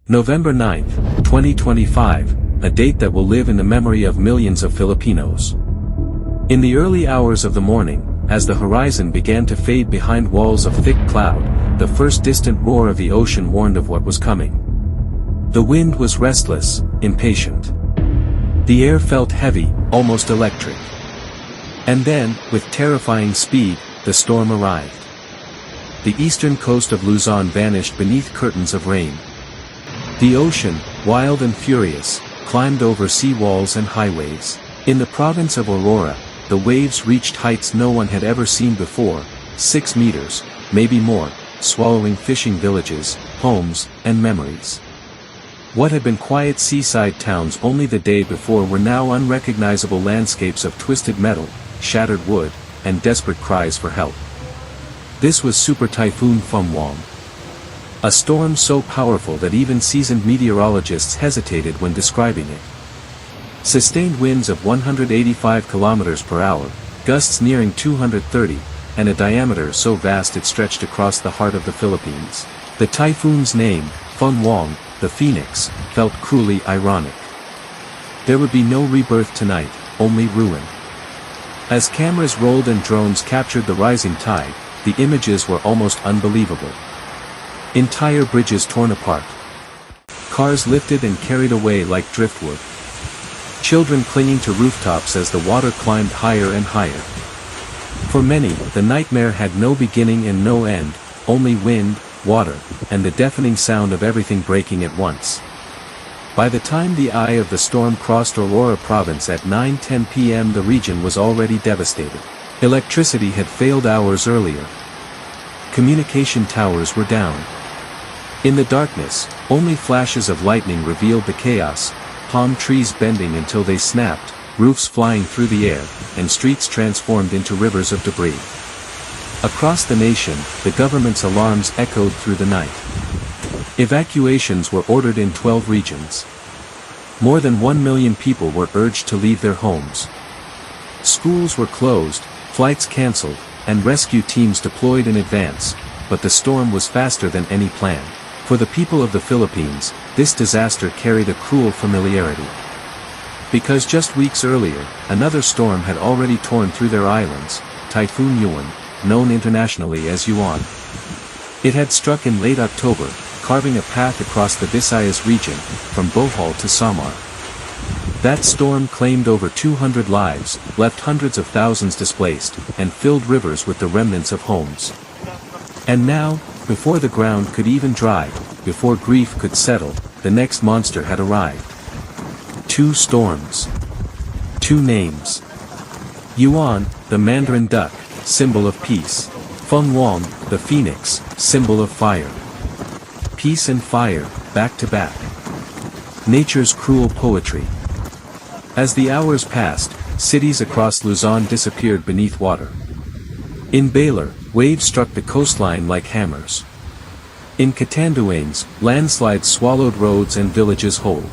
November 9, 2025, a date that will live in the memory of millions of Filipinos. In the early hours of the morning, as the horizon began to fade behind walls of thick cloud, the first distant roar of the ocean warned of what was coming. The wind was restless, impatient. The air felt heavy, almost electric. And then, with terrifying speed, the storm arrived. The eastern coast of Luzon vanished beneath curtains of rain. The ocean, wild and furious, climbed over sea walls and highways. In the province of Aurora, the waves reached heights no one had ever seen before, 6 meters, maybe more, swallowing fishing villages, homes, and memories. What had been quiet seaside towns only the day before were now unrecognizable landscapes of twisted metal, shattered wood, and desperate cries for help. This was Super Typhoon Fung-Wong. A storm so powerful that even seasoned meteorologists hesitated when describing it. Sustained winds of 185 kilometers per hour, gusts nearing 230, and a diameter so vast it stretched across the heart of the Philippines. The typhoon's name, Fung-Wong, the Phoenix, felt cruelly ironic. There would be no rebirth tonight, only ruin. As cameras rolled and drones captured the rising tide, the images were almost unbelievable. Entire bridges torn apart. Cars lifted and carried away like driftwood. Children clinging to rooftops as the water climbed higher and higher. For many, the nightmare had no beginning and no end, only wind, water, and the deafening sound of everything breaking at once. By the time the eye of the storm crossed Aurora province at 9:10 p.m. the region was already devastated. Electricity had failed hours earlier. Communication towers were down. In the darkness, only flashes of lightning revealed the chaos, palm trees bending until they snapped, roofs flying through the air, and streets transformed into rivers of debris. Across the nation, the government's alarms echoed through the night. Evacuations were ordered in 12 regions. More than 1 million people were urged to leave their homes. Schools were closed, flights cancelled, and rescue teams deployed in advance, but the storm was faster than any plan. For the people of the Philippines, this disaster carried a cruel familiarity. Because just weeks earlier, another storm had already torn through their islands, Typhoon Uwan, known internationally as Uwan. It had struck in late October, carving a path across the Visayas region, from Bohol to Samar. That storm claimed over 200 lives, left hundreds of thousands displaced, and filled rivers with the remnants of homes. And now, before the ground could even dry, before grief could settle, the next monster had arrived. 2 storms. 2 names. Uwan, the Mandarin duck, symbol of peace. Fung-Wong, the phoenix, symbol of fire. Peace and fire, back to back. Nature's cruel poetry. As the hours passed, cities across Luzon disappeared beneath water. In Baler, waves struck the coastline like hammers. In Catanduanes, landslides swallowed roads and villages whole.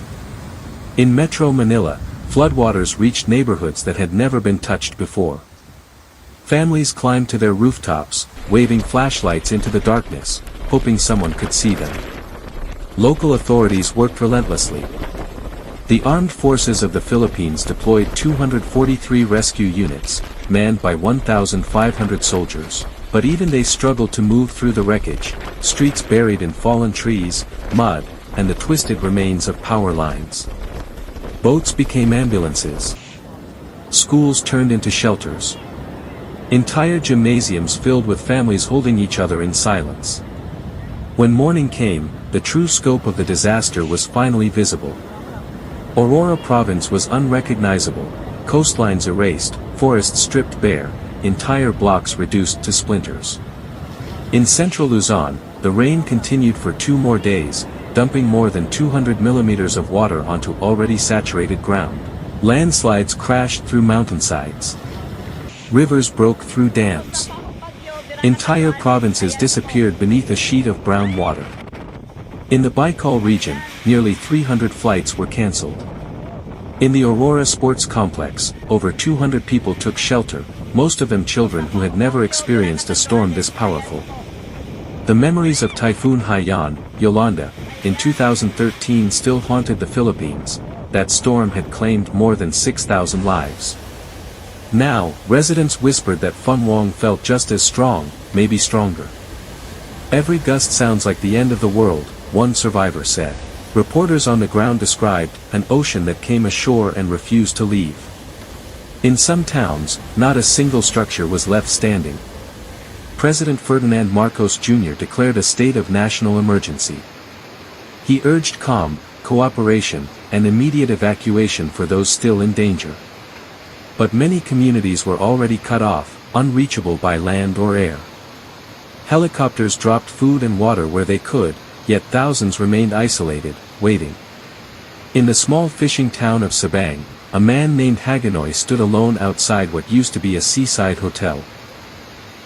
In Metro Manila, floodwaters reached neighborhoods that had never been touched before. Families climbed to their rooftops, waving flashlights into the darkness, hoping someone could see them. Local authorities worked relentlessly. The armed forces of the Philippines deployed 243 rescue units, manned by 1,500 soldiers. But even they struggled to move through the wreckage, streets buried in fallen trees, mud, and the twisted remains of power lines. Boats became ambulances. Schools turned into shelters. Entire gymnasiums filled with families holding each other in silence. When morning came, the true scope of the disaster was finally visible. Aurora province was unrecognizable, coastlines erased, forests stripped bare, entire blocks reduced to splinters. In central Luzon, the rain continued for 2 more days, dumping more than 200 millimeters of water onto already saturated ground. Landslides crashed through mountainsides. Rivers broke through dams. Entire provinces disappeared beneath a sheet of brown water. In the Baikal region, nearly 300 flights were cancelled. In the Aurora Sports Complex, over 200 people took shelter, most of them children who had never experienced a storm this powerful. The memories of Typhoon Haiyan, Yolanda, in 2013 still haunted the Philippines, that storm had claimed more than 6,000 lives. Now, residents whispered that Fung-Wong felt just as strong, maybe stronger. Every gust sounds like the end of the world, one survivor said. Reporters on the ground described an ocean that came ashore and refused to leave. In some towns, not a single structure was left standing. President Ferdinand Marcos Jr. declared a state of national emergency. He urged calm, cooperation, and immediate evacuation for those still in danger. But many communities were already cut off, unreachable by land or air. Helicopters dropped food and water where they could, yet thousands remained isolated, waiting. In the small fishing town of Sabang, a man named Hagonoy stood alone outside what used to be a seaside hotel.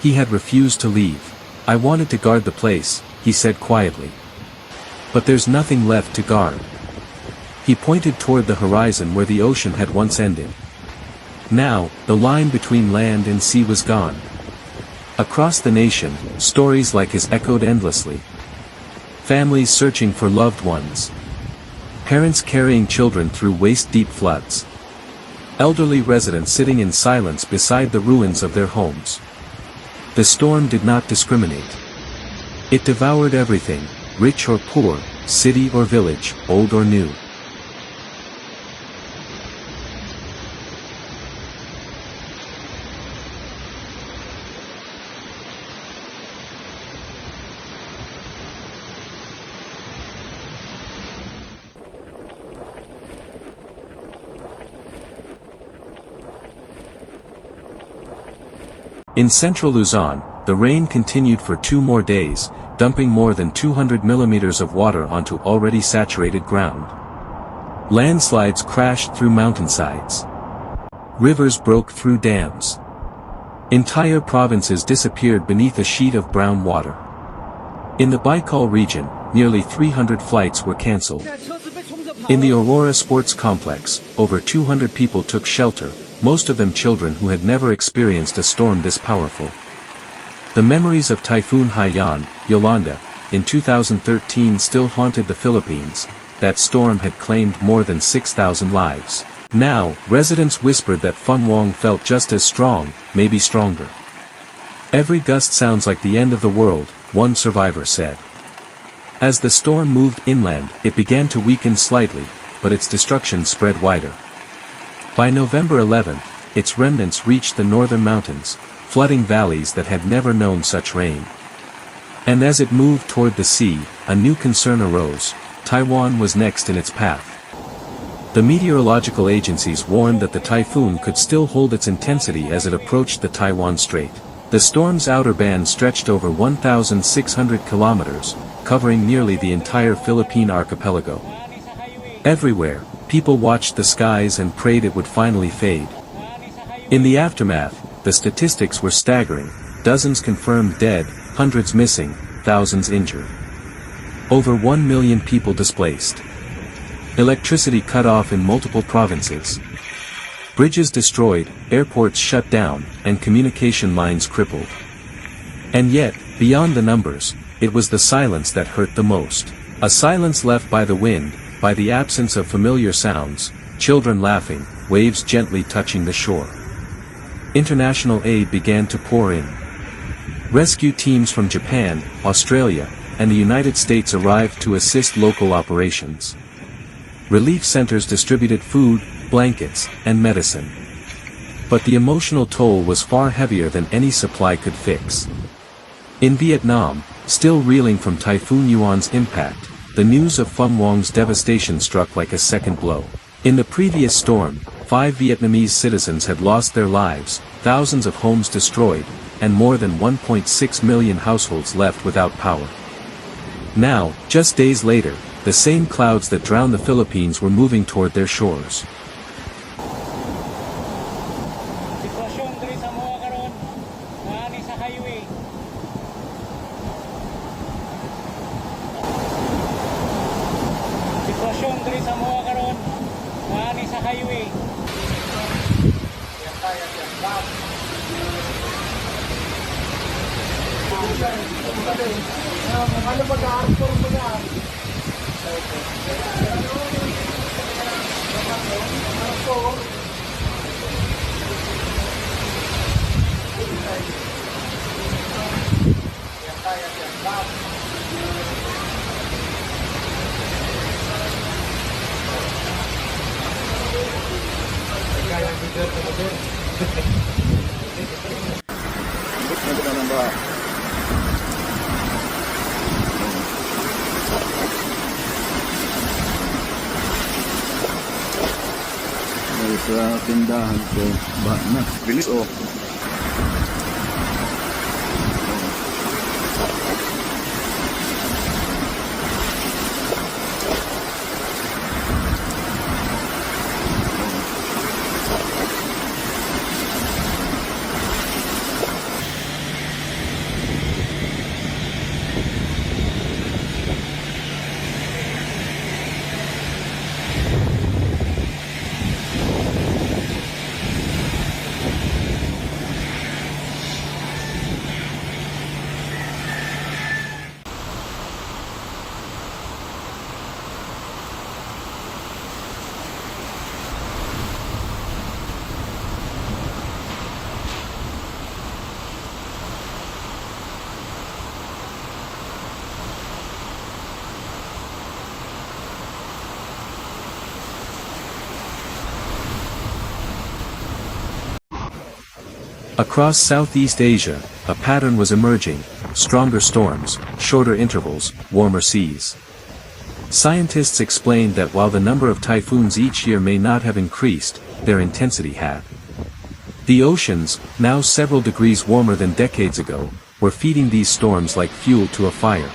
He had refused to leave. "I wanted to guard the place," he said quietly. "But there's nothing left to guard." He pointed toward the horizon where the ocean had once ended. Now, the line between land and sea was gone. Across the nation, stories like his echoed endlessly. Families searching for loved ones. Parents carrying children through waist-deep floods. Elderly residents sitting in silence beside the ruins of their homes. The storm did not discriminate. It devoured everything, rich or poor, city or village, old or new. In central Luzon, the rain continued for 2 more days, dumping more than 200 millimeters of water onto already saturated ground. Landslides crashed through mountainsides. Rivers broke through dams. Entire provinces disappeared beneath a sheet of brown water. In the Baikal region, nearly 300 flights were cancelled. In the Aurora sports complex, over 200 people took shelter, most of them children who had never experienced a storm this powerful. The memories of Typhoon Haiyan, Yolanda, in 2013 still haunted the Philippines. That storm had claimed more than 6,000 lives. Now, residents whispered that Fung-Wong felt just as strong, maybe stronger. "Every gust sounds like the end of the world," one survivor said. As the storm moved inland, it began to weaken slightly, but its destruction spread wider. By November 11, its remnants reached the northern mountains, flooding valleys that had never known such rain. And as it moved toward the sea, a new concern arose. Taiwan was next in its path. The meteorological agencies warned that the typhoon could still hold its intensity as it approached the Taiwan Strait. The storm's outer band stretched over 1,600 kilometers, covering nearly the entire Philippine archipelago. Everywhere, people watched the skies and prayed it would finally fade. In the aftermath, the statistics were staggering: dozens confirmed dead, hundreds missing, thousands injured. Over 1 million people displaced. Electricity cut off in multiple provinces. Bridges destroyed, airports shut down, and communication lines crippled. And yet, beyond the numbers, it was the silence that hurt the most. A silence left by the wind, by the absence of familiar sounds, children laughing, waves gently touching the shore. International aid began to pour in. Rescue teams from Japan, Australia, and the United States arrived to assist local operations. Relief centers distributed food, blankets, and medicine. But the emotional toll was far heavier than any supply could fix. In Vietnam, still reeling from Typhoon Uwan's impact, the news of Fung-Wong's devastation struck like a second blow. In the previous storm, 5 Vietnamese citizens had lost their lives, thousands of homes destroyed, and more than 1.6 million households left without power. Now, just days later, the same clouds that drowned the Philippines were moving toward their shores. Sa tindahan ko, baha na. Bilis oh. Across Southeast Asia, a pattern was emerging: stronger storms, shorter intervals, warmer seas. Scientists explained that while the number of typhoons each year may not have increased, their intensity had. The oceans, now several degrees warmer than decades ago, were feeding these storms like fuel to a fire.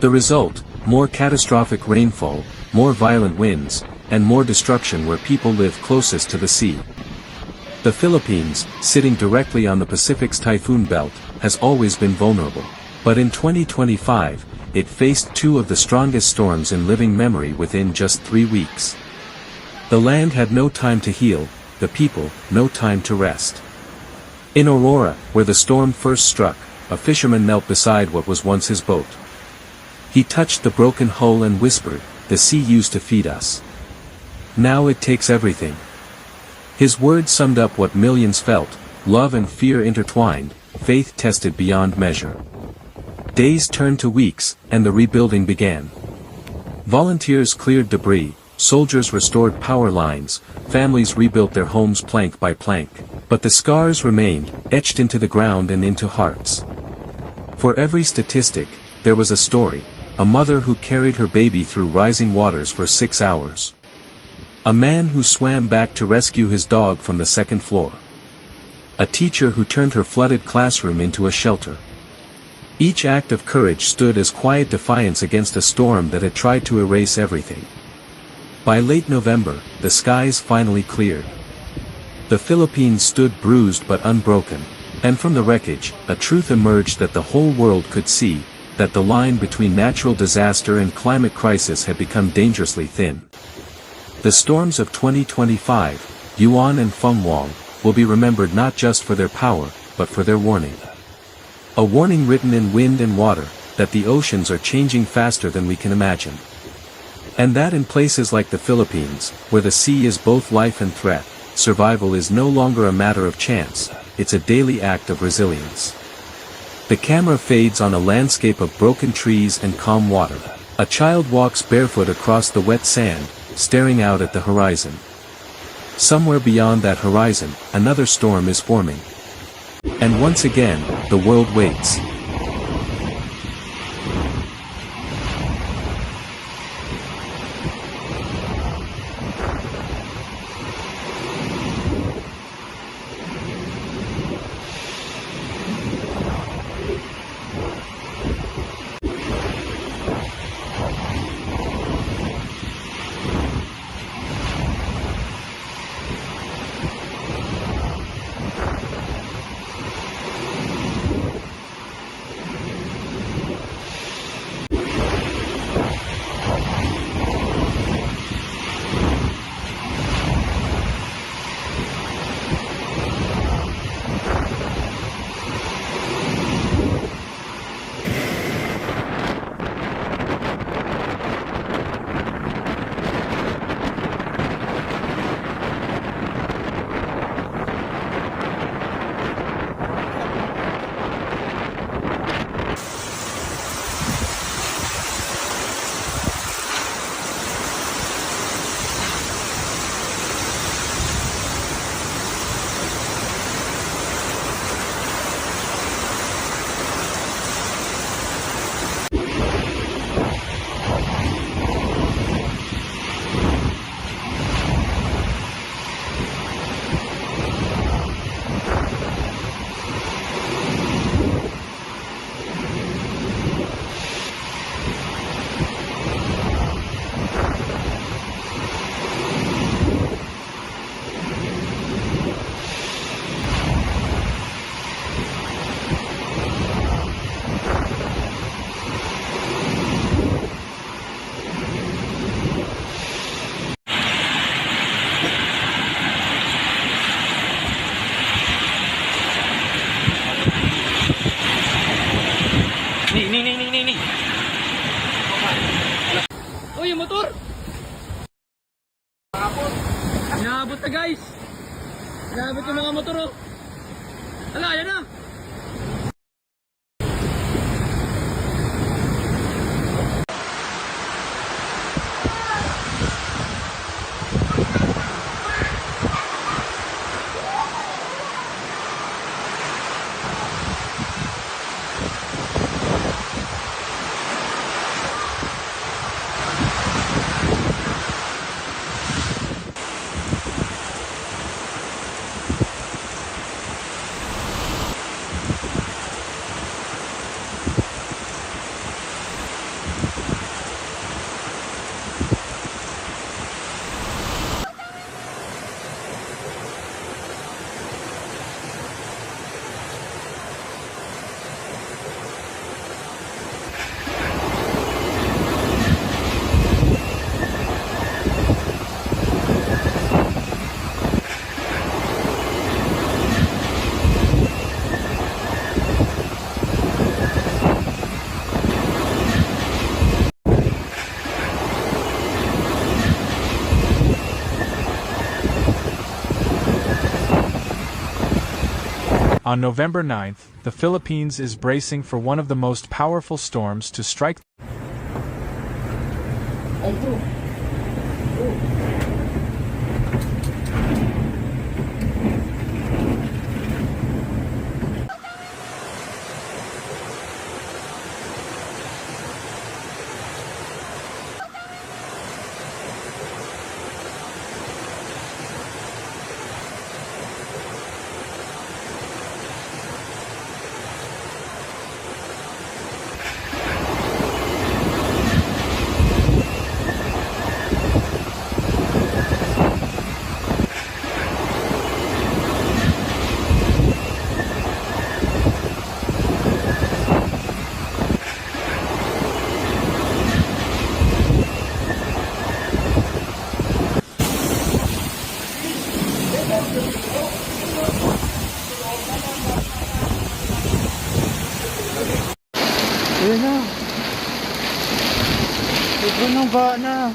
The result: more catastrophic rainfall, more violent winds, and more destruction where people live closest to the sea. The Philippines, sitting directly on the Pacific's typhoon belt, has always been vulnerable. But in 2025, it faced two of the strongest storms in living memory within just 3 weeks. The land had no time to heal, the people, no time to rest. In Aurora, where the storm first struck, a fisherman knelt beside what was once his boat. He touched the broken hull and whispered, "The sea used to feed us. Now it takes everything." His words summed up what millions felt: love and fear intertwined, faith tested beyond measure. Days turned to weeks, and the rebuilding began. Volunteers cleared debris, soldiers restored power lines, families rebuilt their homes plank by plank. But the scars remained, etched into the ground and into hearts. For every statistic, there was a story: a mother who carried her baby through rising waters for 6 hours. A man who swam back to rescue his dog from the second floor. A teacher who turned her flooded classroom into a shelter. Each act of courage stood as quiet defiance against a storm that had tried to erase everything. By late November, the skies finally cleared. The Philippines stood bruised but unbroken, and from the wreckage, a truth emerged that the whole world could see: that the line between natural disaster and climate crisis had become dangerously thin. The storms of 2025, Uwan and Fung-Wong, will be remembered not just for their power, but for their warning. A warning written in wind and water, that the oceans are changing faster than we can imagine. And that in places like the Philippines, where the sea is both life and threat, survival is no longer a matter of chance, it's a daily act of resilience. The camera fades on a landscape of broken trees and calm water. A child walks barefoot across the wet sand, staring out at the horizon. Somewhere beyond that horizon, another storm is forming. And once again, the world waits. Uy, yung motor! Inaabot na guys! Inaabot yung mga motor oh! Ala, yan na! On November 9th, the Philippines is bracing for one of the most powerful storms to strike. Ayun na. Ito nang ba na.